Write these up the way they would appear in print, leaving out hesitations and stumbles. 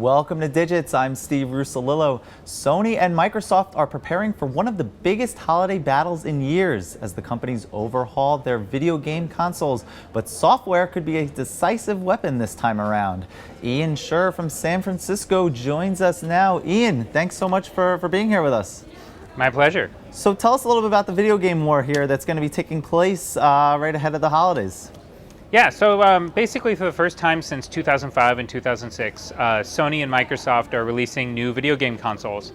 Welcome to Digits. I'm Steve Russolillo. Sony and Microsoft are preparing for one of the biggest holiday battles in years as the companies overhaul their video game consoles. But software could be a decisive weapon this time around. Ian Sherr from San Francisco joins us now. Ian, thanks so much for being here with us. My pleasure. So tell us a little bit about the video game war here that's going to be taking place right ahead of the holidays. Yeah, so basically for the first time since 2005 and 2006, Sony and Microsoft are releasing new video game consoles.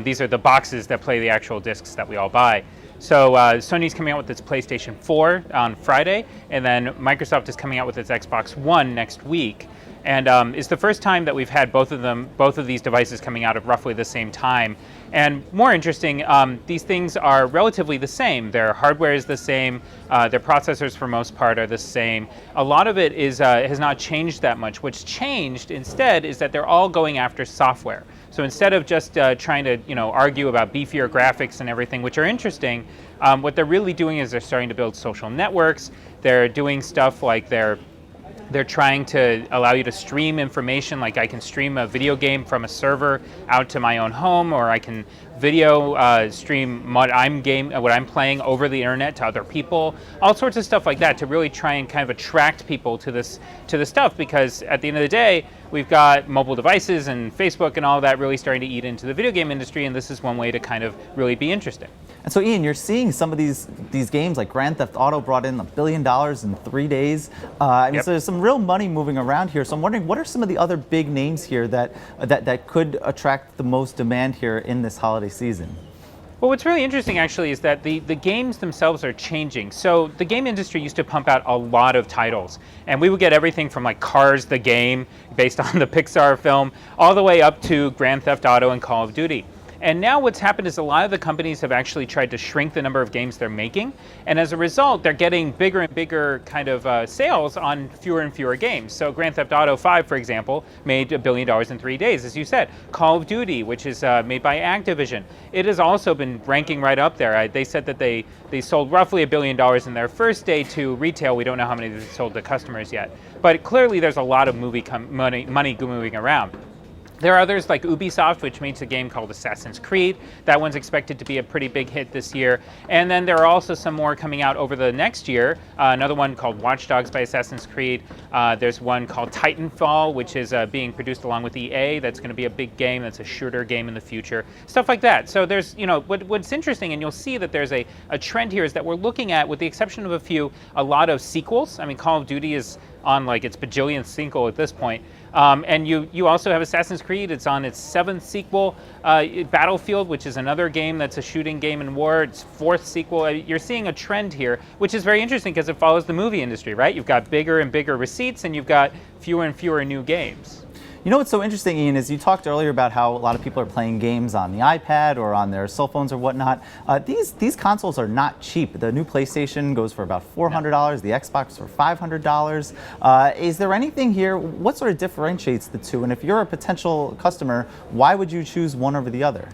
These are the boxes that play the actual discs that we all buy. So Sony's coming out with its PlayStation 4 on Friday, and then Microsoft is coming out with its Xbox One next week. And it's the first time that we've had both of these devices coming out at roughly the same time. And more interesting, these things are relatively the same. Their hardware is the same. Their processors, for most part, are the same. A lot of it has not changed that much. What's changed instead is that they're all going after software. So instead of just trying to argue about beefier graphics and everything, which are interesting, what they're really doing is they're starting to build social networks. They're doing stuff like they're trying to allow you to stream information, like I can stream a video game from a server out to my own home, or I can video stream what I'm playing over the internet to other people, all sorts of stuff like that to really try and kind of attract people to this stuff, because at the end of the day, we've got mobile devices and Facebook and all that really starting to eat into the video game industry, and this is one way to kind of really be interesting. And so, Ian, you're seeing some of these games like Grand Theft Auto brought in $1 billion in 3 days. Yep. So there's some real money moving around here. So I'm wondering, what are some of the other big names here that could attract the most demand here in this holiday season? Well, what's really interesting actually is that the games themselves are changing. So the game industry used to pump out a lot of titles, and we would get everything from like Cars the game, based on the Pixar film, all the way up to Grand Theft Auto and Call of Duty. And now what's happened is a lot of the companies have actually tried to shrink the number of games they're making, and as a result, they're getting bigger and bigger kind of sales on fewer and fewer games. So Grand Theft Auto 5, for example, made $1 billion in 3 days, as you said. Call of Duty, which is made by Activision, it has also been ranking right up there. They said that they sold roughly $1 billion in their first day to retail. We don't know how many they sold to customers yet, but clearly there's a lot of money moving around. There are others like Ubisoft, which makes a game called Assassin's Creed. That one's expected to be a pretty big hit this year. And then there are also some more coming out over the next year. Another one called Watch Dogs by Assassin's Creed. There's one called Titanfall, which is being produced along with EA. That's going to be a big game. That's a shooter game in the future. Stuff like that. So there's, what's interesting, and you'll see that there's a trend here, is that we're looking at, with the exception of a lot of sequels. I mean, Call of Duty is on like its bajillionth sequel at this point. And you also have Assassin's Creed. It's on its 7th sequel. Battlefield, which is another game that's a shooting game in war, its 4th sequel. You're seeing a trend here, which is very interesting because it follows the movie industry, right? You've got bigger and bigger receipts, and you've got fewer and fewer new games. You know what's so interesting, Ian, is you talked earlier about how a lot of people are playing games on the iPad or on their cell phones or whatnot. These consoles are not cheap. The new PlayStation goes for about $400, the Xbox for $500. Is there anything here, what sort of differentiates the two? And if you're a potential customer, why would you choose one over the other?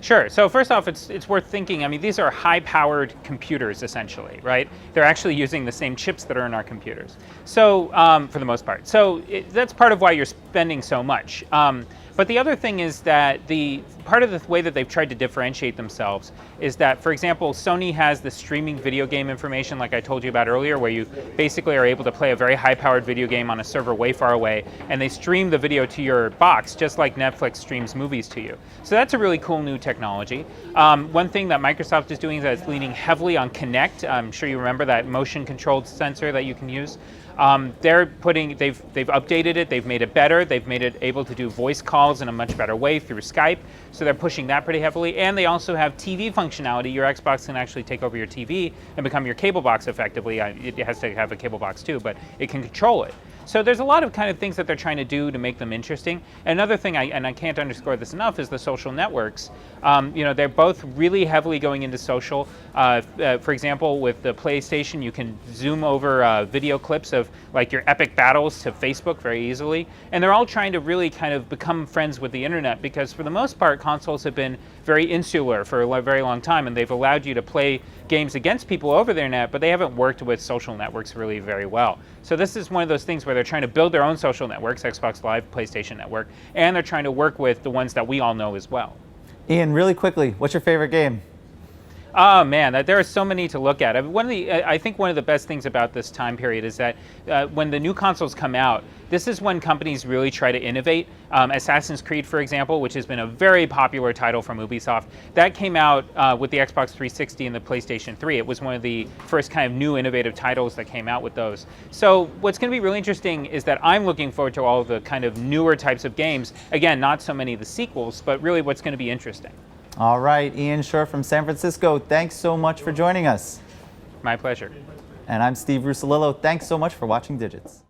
Sure. So first off, it's worth thinking. I mean, these are high-powered computers, essentially, right? They're actually using the same chips that are in our computers. So for the most part. So that's part of why you're spending so much. But the other thing is that part of the way that they've tried to differentiate themselves is that, for example, Sony has the streaming video game information, like I told you about earlier, where you basically are able to play a very high-powered video game on a server way far away, and they stream the video to your box, just like Netflix streams movies to you. So that's a really cool new technology. One thing that Microsoft is doing is that it's leaning heavily on Kinect. I'm sure you remember that motion-controlled sensor that you can use. They've updated it, they've made it better, they've made it able to do voice calls in a much better way through Skype, so they're pushing that pretty heavily, and they also have TV functionality. Your Xbox can actually take over your TV and become your cable box effectively. It has to have a cable box too, but it can control it. So there's a lot of kind of things that they're trying to do to make them interesting. Another thing, and I can't underscore this enough, is the social networks. They're both really heavily going into social. For example, with the PlayStation, you can zoom over video clips of like your epic battles to Facebook very easily. And they're all trying to really kind of become friends with the internet, because for the most part, consoles have been very insular for a very long time, and they've allowed you to play games against people over the internet, but they haven't worked with social networks really very well. So this is one of those things where they're trying to build their own social networks, Xbox Live, PlayStation Network, and they're trying to work with the ones that we all know as well. Ian, really quickly, what's your favorite game? Oh man, there are so many to look at. I mean, I think one of the best things about this time period is that when the new consoles come out, this is when companies really try to innovate. Assassin's Creed, for example, which has been a very popular title from Ubisoft, that came out with the Xbox 360 and the PlayStation 3. It was one of the first kind of new innovative titles that came out with those. So what's going to be really interesting is that I'm looking forward to all the kind of newer types of games. Again, not so many of the sequels, but really what's going to be interesting. All right, Ian Sherr from San Francisco, thanks so much for joining us. My pleasure. And I'm Steve Russolillo. Thanks so much for watching Digits.